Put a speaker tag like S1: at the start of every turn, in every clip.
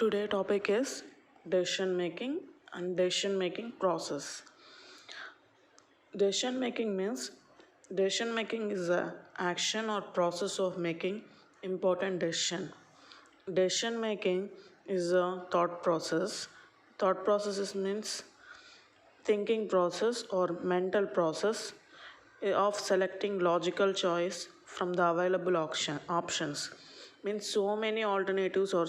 S1: Today topic is decision making and decision making process. Decision making means decision making is a action or process of making important decision. Decision making is a thought process. Thought processes means thinking process or mental process of selecting logical choice from the available options. Means so many alternatives or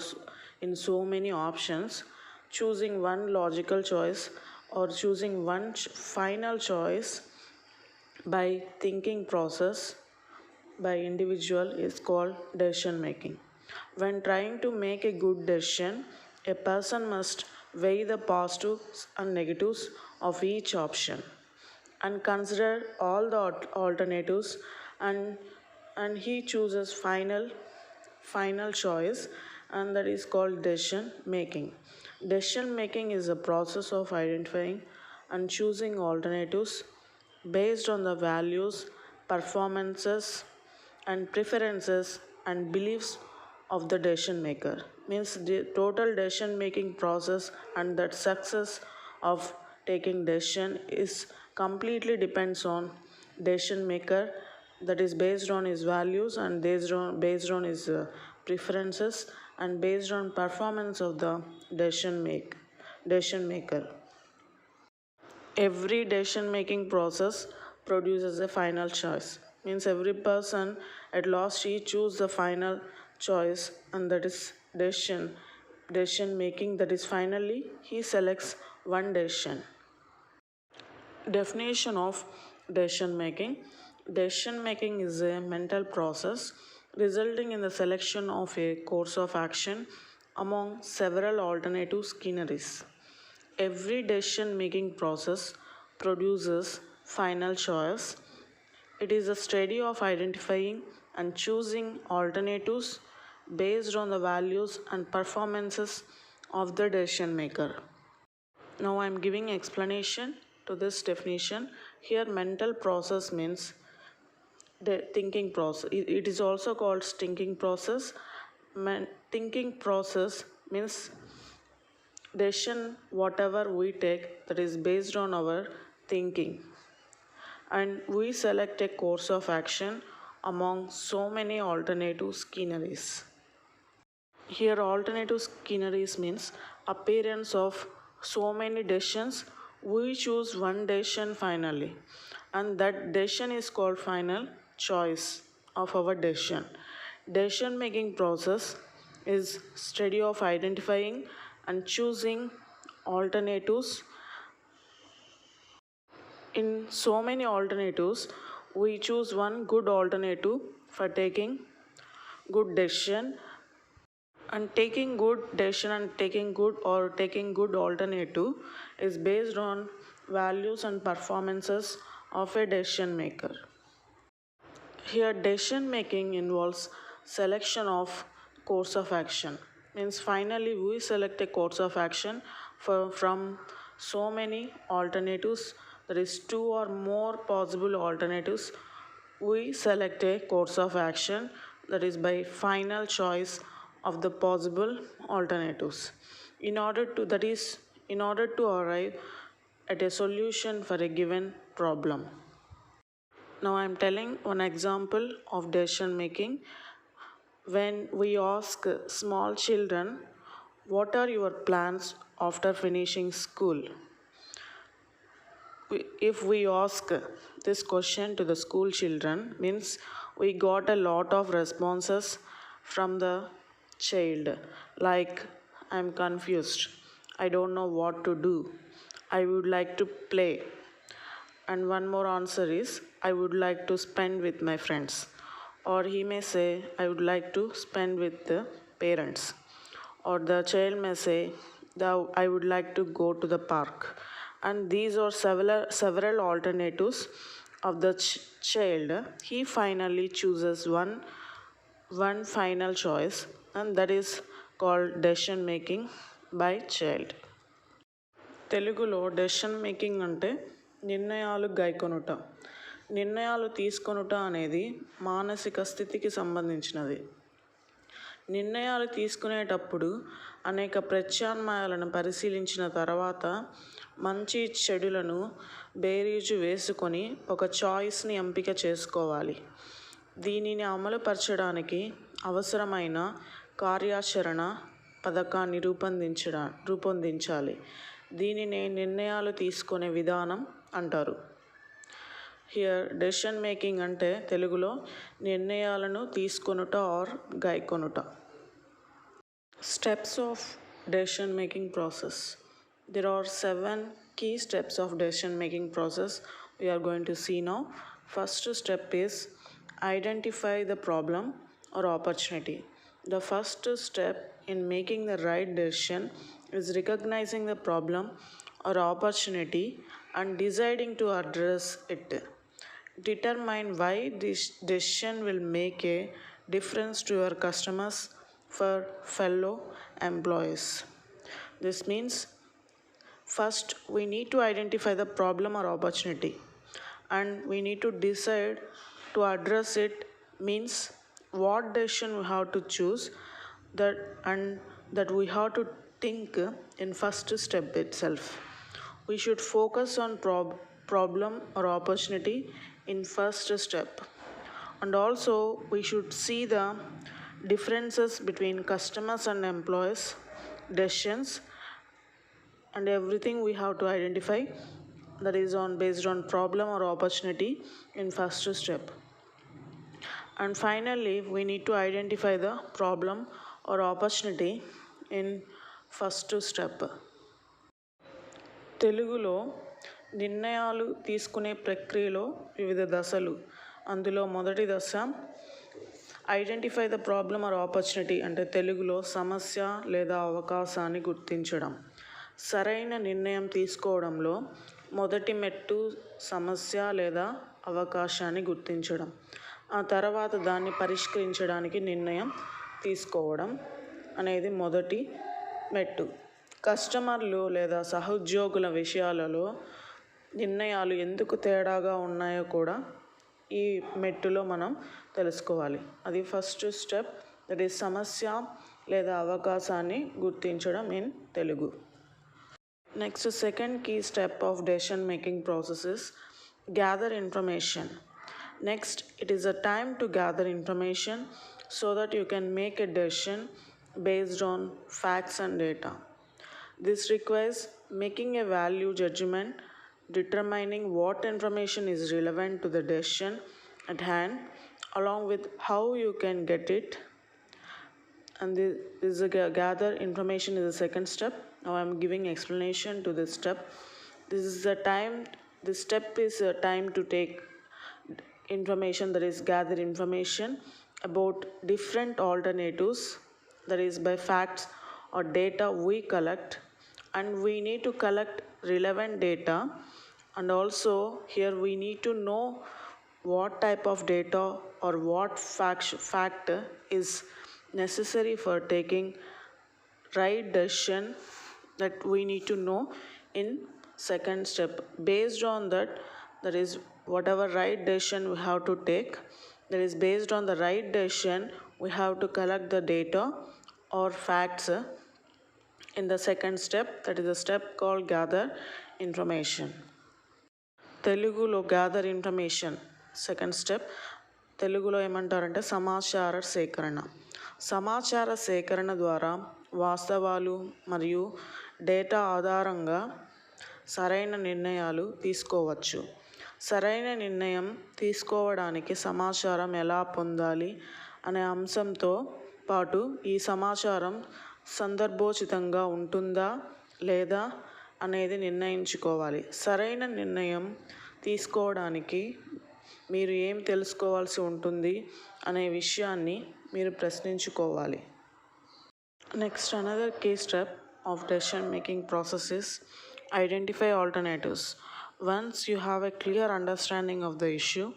S1: in so many options, choosing one logical choice or choosing one final choice by thinking process by individual is called decision making. When trying to make a good decision, a person must weigh the positives and negatives of each option and consider all the alternatives, and he chooses final choice, and that is called decision making. Decision making is a process of identifying and choosing alternatives based on the values, performances, and preferences and beliefs of the decision maker. Means the total decision making process and that success of taking decision is completely depends on decision maker, that is based on his values and based on his preferences and based on performance of the decision maker. Every decision making process produces a final choice. Means every person at last he choose the final choice, and that is decision making, that is finally he selects one decision. Definition of decision making. Decision making is a mental process resulting in the selection of a course of action among several alternative scenarios. Every decision making process produces final choice. It is a study of identifying and choosing alternatives based on the values and performances of the decision maker. Now I am giving explanation to this definition. Here mental process means the thinking process. It is also called thinking process. Thinking process means decision whatever we take, that is based on our thinking, and we select a course of action among so many alternative scenarios. Here alternative scenarios means appearance of so many decisions, we choose one decision finally, and that decision is called final choice of our decision. Decision making process is study of identifying and choosing alternatives. In so many alternatives, we choose one good alternative for taking good decision, and taking good decision and taking good alternative is based on values and performances of a decision maker. Here decision making involves selection of course of action. Means finally we select a course of action from so many alternatives, there is two or more possible alternatives. We select a course of action, that is by final choice of the possible alternatives in order to arrive at a solution for a given problem. Now I am telling one example of decision making. When we ask small children, what are your plans after finishing school? If we ask this question to the school children, means we got a lot of responses from the child, like I'm confused, I don't know what to do, I would like to play, and one more answer is I would like to spend with my friends, or he may say I would like to spend with the parents, or the child may say that I would like to go to the park. And these are several alternatives of the child. He finally chooses one final choice, and that is called decision making by child. తెలుగులో decision making అంటే నిర్ణయాలు గైకొనుట. నిర్ణయాలు తీసుకొనుట అనేది మానసిక స్థితికి సంబంధించినది. నిర్ణయాలు తీసుకునేటప్పుడు అనేక ప్రత్యామ్నాయాలను పరిశీలించిన తర్వాత మంచి చెడులను బేరీజు వేసుకొని ఒక చాయిస్ని ఎంపిక చేసుకోవాలి. దీనిని అమలుపరచడానికి అవసరమైన కార్యాచరణ పథకాన్ని రూపొందించాలి. దీనిని నిర్ణయాలు తీసుకునే విధానం అంటారు. హియర్ డెసిషన్ మేకింగ్ అంటే తెలుగులో నిర్ణయాలను తీసుకొనుట are గైకొనుట. Steps of decision making process. There are 7 key steps of decision making process we are going to see now. First step is identify the problem or opportunity. The first step in making the right decision is recognizing the problem or opportunity and deciding to address it. Determine why this decision will make a difference to your customers for fellow employees. This means first we need to identify the problem or opportunity and we need to decide to address it, means what decision we have to choose that we have to think in first step itself. We should focus on problem or opportunity in first step, and also we should see the differences between customers and employees decisions, and everything we have to identify that is based on problem or opportunity in first step. And finally we need to identify the problem or opportunity in first step. తెలుగులో నిర్ణయాలు తీసుకునే ప్రక్రియలో వివిధ దశలు. అందులో మొదటి దశ identify the problem or opportunity, అంటే తెలుగులో సమస్య లేదా అవకాశాన్ని గుర్తించడం. సరైన నిర్ణయం తీసుకోవడంలో మొదటి మెట్టు సమస్య లేదా అవకాశాన్ని గుర్తించడం, ఆ తర్వాత దాన్ని పరిష్కరించడానికి నిర్ణయం తీసుకోవడం అనేది మొదటి మెట్టు. కస్టమర్లు లేదా సహోద్యోగుల విషయాలలో నిర్ణయాలు ఎందుకు తేడాగా ఉన్నాయో కూడా ఈ మెట్టులో మనం తెలుసుకోవాలి. అది ఫస్ట్ స్టెప్, దట్ ఈస్ సమస్య లేదా అవకాశాన్ని గుర్తించడం in Telugu. Next second key step of decision making process is gather information. Next, it is a time to gather information so that you can make a decision based on facts and data. This requires making a value judgment, determining what information is relevant to the decision at hand, along with how you can get it. And this is gather information is the second step. Now I am giving explanation to this step. This step is a time to take information, that is gather information about different alternatives, that is by facts or data we collect, and we need to collect relevant data, and also here we need to know what type of data or what fact is necessary for taking right decision, that we need to know in second step. Based on that, that is whatever right decision we have to take, that is based on the right decision we have to collect the data or facts in the second step, that is a step called gather information. తెలుగులో gather information second step. తెలుగులో ఏమంటారంటే సమాచార సేకరణ. సమాచార సేకరణ ద్వారా వాస్తవాలు మరియు డేటా ఆధారంగా సరైన నిర్ణయాలు తీసుకోవచ్చు. సరైన నిర్ణయం తీసుకోవడానికి సమాచారం ఎలా పొందాలి అనే అంశంతో పాటు ఈ సమాచారం సందర్భోచితంగా ఉంటుందా లేదా అనేది నిర్ణయించుకోవాలి. సరైన నిర్ణయం తీసుకోవడానికి మీరు ఏం తెలుసుకోవాల్సి ఉంటుంది అనే విషయాన్ని మీరు ప్రశ్నించుకోవాలి. Next another key step of decision making process is identify alternatives. Once you have a clear understanding of the issue,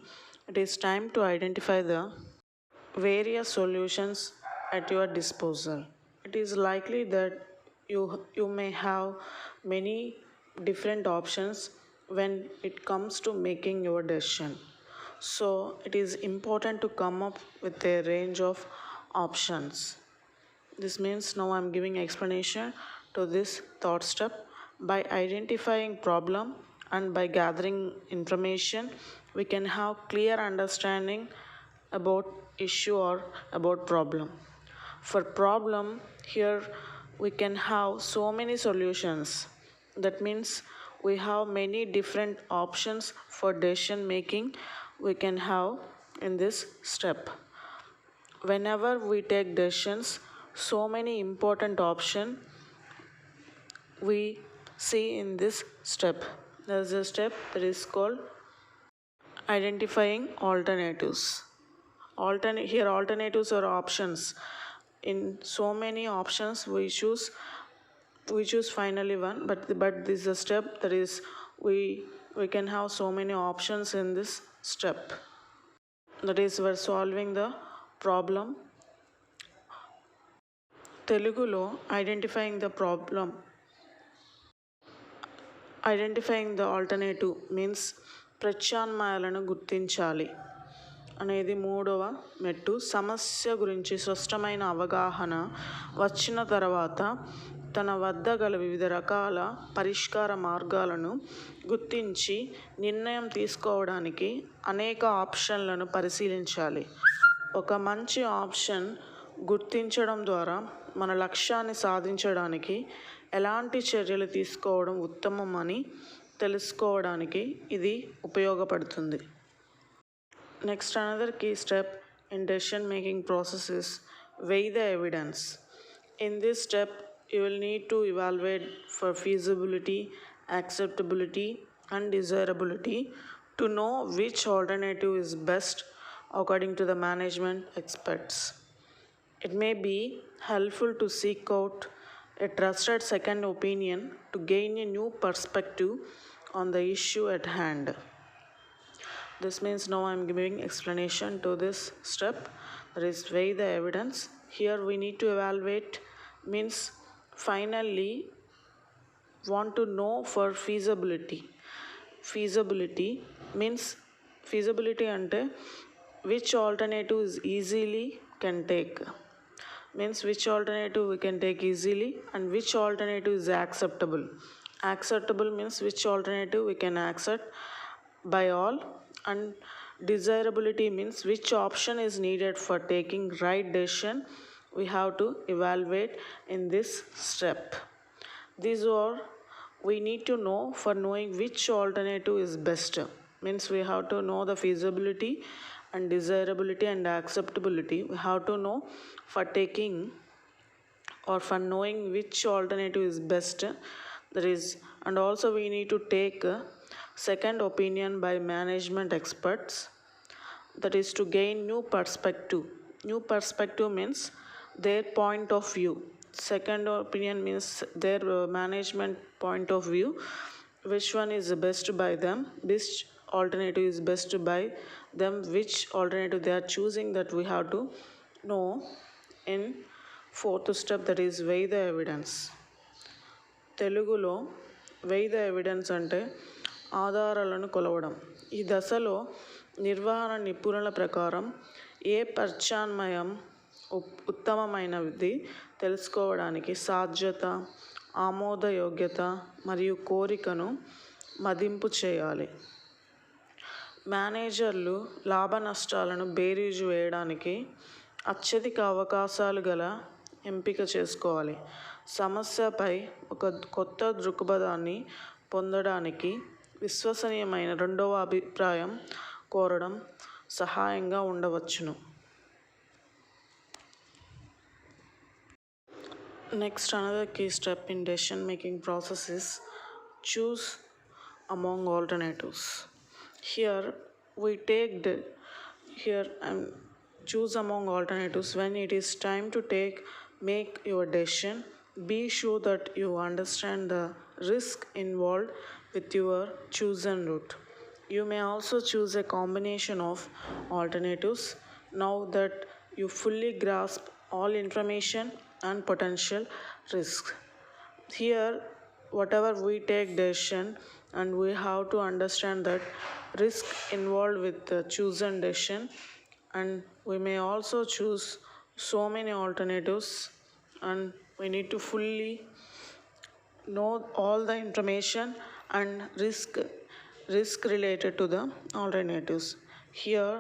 S1: it is time to identify the various solutions at your disposal. It is likely that you may have many different options when it comes to making your decision. So it is important to come up with a range of options. This means now I'm giving explanation to this thought step. By identifying problem and by gathering information, we can have clear understanding about issue or about problem. For problem, here we can have so many solutions. That means we have many different options for decision making we can have in this step. Whenever we take decisions, so many important options we see in this step. There's a step that is called identifying alternatives. Here alternatives are options. In so many options we choose finally one, but this is a step that is we can have so many options in this step. That is we're solving the problem. Telugulo identifying the problem. Identifying the alternative means ప్రత్యామ్నాయాలను గుర్తించాలి అనేది మూడవ మెట్టు. సమస్య గురించి స్పష్టమైన అవగాహన వచ్చిన తర్వాత తన వద్ద గల వివిధ రకాల పరిష్కార మార్గాలను గుర్తించి నిర్ణయం తీసుకోవడానికి అనేక ఆప్షన్లను పరిశీలించాలి. ఒక మంచి ఆప్షన్ గుర్తించడం ద్వారా మన లక్ష్యాన్ని సాధించడానికి ఎలాంటి చర్యలు తీసుకోవడం ఉత్తమం అని తెలుసుకోవడానికి ఇది ఉపయోగపడుతుంది. Next, another key step in decision making process is weigh the evidence. In this step, you will need to evaluate for feasibility, acceptability, and desirability to know which alternative is best according to the management experts. It may be helpful to seek out a trusted second opinion to gain a new perspective on the issue at hand. This means now I am giving explanation to this step, that is weigh the evidence. Here we need to evaluate means finally want to know for feasibility. Feasibility means feasibility ante which alternative is easily can take, means which alternative we can take easily and which alternative is acceptable. Acceptable means which alternative we can accept by all, and desirability means which option is needed for taking right decision we have to evaluate in this step. These are we need to know for knowing which alternative is best, means we have to know the feasibility and desirability and acceptability. We have to know for taking or for knowing which alternative is best, that is, and also we need to take second opinion by management experts, that is to gain new perspective. New perspective means their point of view. Second opinion means their management point of view, which one is the best by them, which alternative is best by them, which alternative they are choosing, that we have to know in fourth step, that is weigh the evidence. తెలుగులో weigh the evidence అంటే ఆధారాలను కొలవడం. ఈ దశలో నిర్వహణ నిపుణుల ప్రకారం ఏ ప్రత్యామ్నాయం ఉత్తమమైనది తెలుసుకోవడానికి సాధ్యత, ఆమోదయోగ్యత మరియు కోరికను మదింపు చేయాలి. మేనేజర్లు లాభ నష్టాలను బేరీజు వేయడానికి అత్యధిక అవకాశాలు గల ఎంపిక చేసుకోవాలి. సమస్యపై ఒక కొత్త దృక్పథాన్ని పొందడానికి విశ్వసనీయమైన రెండవ అభిప్రాయం కోరడం సహాయంగా ఉండవచ్చును. Next, another key step in decision making process is choose among alternatives. Here we choose among alternatives. When it is time to make your decision, be sure that you understand the risk involved with your chosen route. You may also choose a combination of alternatives now that you fully grasp all information and potential risks. Here, whatever we take decision, and we have to understand that risk involved with the chosen decision, and we may also choose so many alternatives and we need to fully know all the information and risk related to the alternatives. Here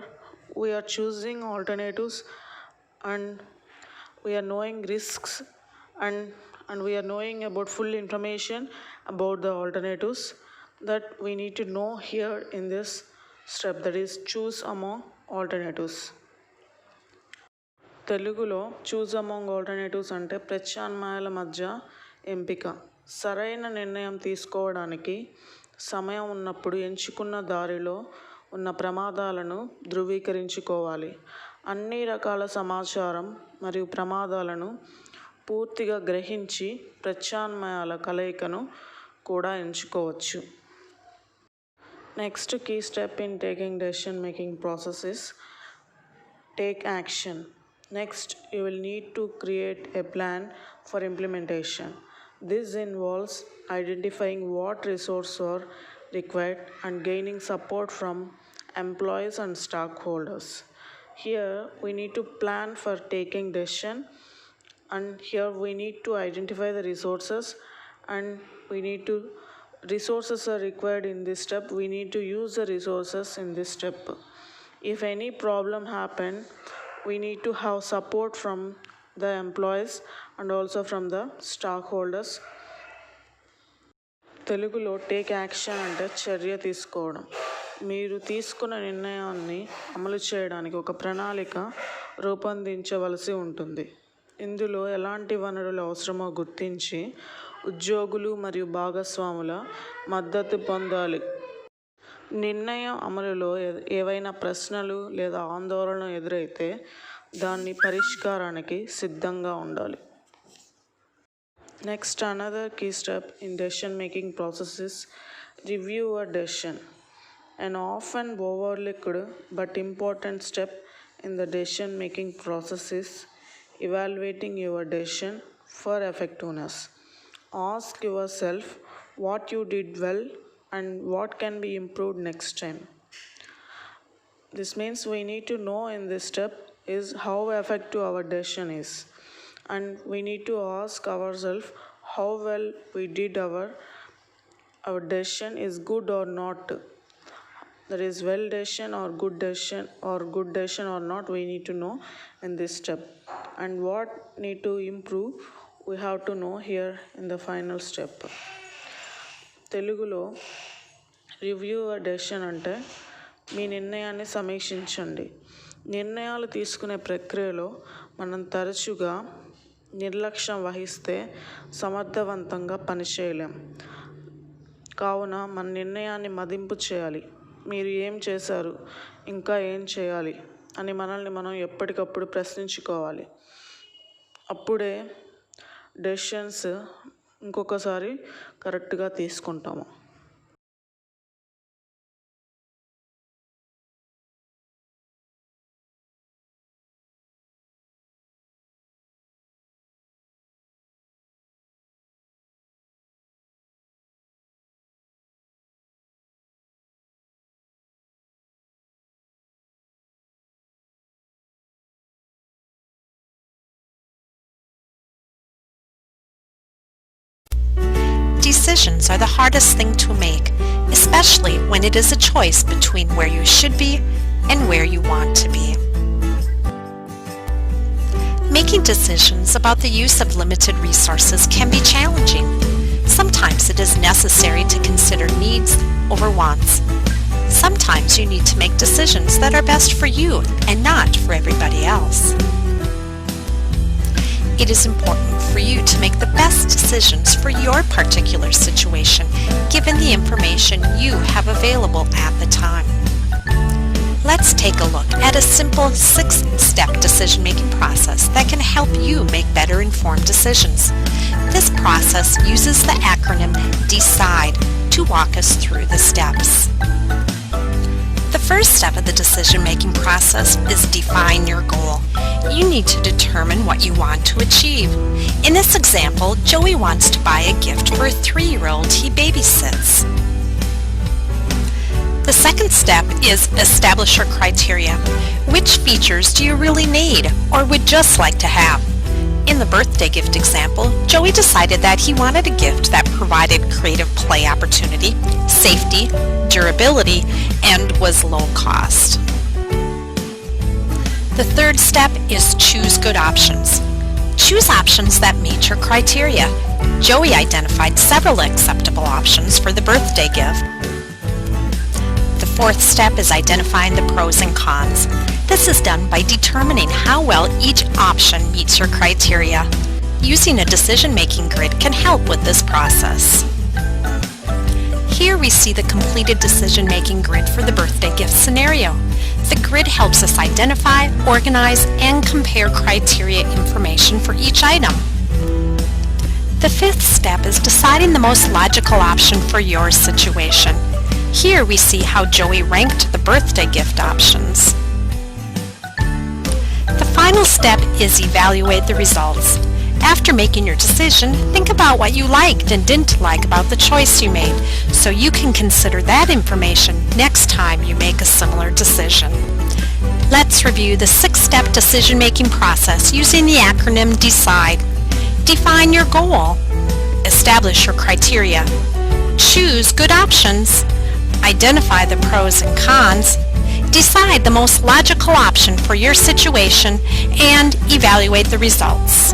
S1: we are choosing alternatives and we are knowing risks and we are knowing about full information about the alternatives that we need to know here in this step, that is choose among alternatives. తెలుగులో choose among alternatives అంటే ప్రత్యామ్నాయాల మధ్య ఎంపిక. సరైన నిర్ణయం తీసుకోవడానికి సమయం ఉన్నప్పుడు ఎంచుకున్న దారిలో ఉన్న ప్రమాదాలను ధృవీకరించుకోవాలి. అన్ని రకాల సమాచారం మరియు ప్రమాదాలను పూర్తిగా గ్రహించి ప్రత్యామ్నాయాల కలయికను కూడా ఎంచుకోవచ్చు. Next key step in taking decision making process is take action. Next, you will need to create a plan for implementation. This involves identifying what resources are required and gaining support from employees and stockholders. Here, we need to plan for taking decision, and here we need to identify the resources, and resources are required in this step. We need to use the resources in this step. If any problem happen, we need to have support from the employees and also from the stockholders. తెలుగులో take action అంటే చర్య తీసుకోవడం. మీరు తీసుకున్న నిర్ణయాన్ని అమలు చేయడానికి ఒక ప్రణాళిక రూపొందించవలసి ఉంటుంది. ఇందులో ఎలాంటి వనరులు అవసరమో గుర్తించి ఉద్యోగులు మరియు భాగస్వాముల మద్దతు పొందాలి. నిర్ణయం అమలులో ఏవైనా ప్రశ్నలు లేదా ఆందోళన ఎదురైతే దాన్ని పరిష్కారానికి సిద్ధంగా ఉండాలి. Next another key step in decision making process is review your decision. An often overlooked but important step in the decision making process is evaluating your decision for effectiveness. Ask yourself what you did well and what can be improved next time. This means we need to know in this step is how effective our decision is, and we need to ask ourselves how well we did our decision is good or not. That is well decision or good decision or not, we need to know in this step, and what need to improve we have to know here in the final step. తెలుగులో review decision అంటే మీ నిర్ణయాన్ని సమీక్షించండి. నిర్ణయాలు తీసుకునే ప్రక్రియలో మనం తరచుగా నిర్లక్ష్యం వహిస్తే సమర్థవంతంగా పనిచేయలేం. కావున మన నిర్ణయాన్ని మదింపు చేయాలి. మీరు ఏం చేశారు, ఇంకా ఏం చేయాలి అని మనల్ని మనం ఎప్పటికప్పుడు ప్రశ్నించుకోవాలి. అప్పుడే డెసిషన్స్ ఇంకొకసారి కరెక్ట్గా తీసుకుంటాము.
S2: Decisions are the hardest thing to make, especially when it is a choice between where you should be and where you want to be. Making decisions about the use of limited resources can be challenging. Sometimes it is necessary to consider needs over wants. Sometimes you need to make decisions that are best for you and not for everybody else. It is important for you to make the best decisions for your particular situation, given the information you have available at the time. Let's take a look at a simple 6-step decision-making process that can help you make better informed decisions. This process uses the acronym DECIDE to walk us through the steps. The first step of the decision-making process is define your goal. You need to determine what you want to achieve. In this example, Joey wants to buy a gift for a 3-year-old he babysits. The second step is establish your criteria. Which features do you really need or would just like to have? In the birthday gift example, Joey decided that he wanted a gift that provided creative play opportunity, safety, durability, and was low cost. The third step is choose good options. Choose options that meet your criteria. Joey identified several acceptable options for the birthday gift. The fourth step is identifying the pros and cons. This is done by determining how well each option meets your criteria. Using a decision-making grid can help with this process. Here we see the completed decision-making grid for the birthday gift scenario. The grid helps us identify, organize, and compare criteria information for each item. The fifth step is deciding the most logical option for your situation. Here we see how Joey ranked the birthday gift options. The final step is evaluate the results. After making your decision, think about what you liked and didn't like about the choice you made, so you can consider that information next time you make a similar decision. Let's review the 6-step decision-making process using the acronym DECIDE. Define your goal. Establish your criteria. Choose good options. Identify the pros and cons. Decide the most logical option for your situation and evaluate the results.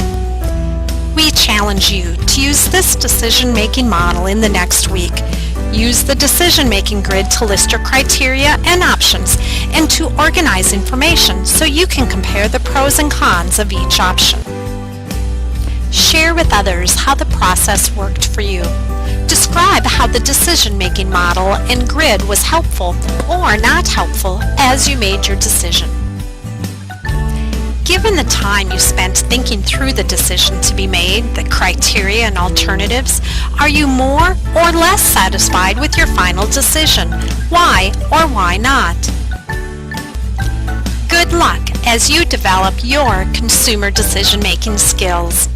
S2: We challenge you to use this decision-making model in the next week. Use the decision-making grid to list your criteria and options and to organize information so you can compare the pros and cons of each option. Share with others how the process worked for you. Describe how the decision-making model and grid was helpful or not helpful as you made your decision. Given the time you spent thinking through the decision to be made, the criteria and alternatives, are you more or less satisfied with your final decision? Why or why not? Good luck as you develop your consumer decision-making skills.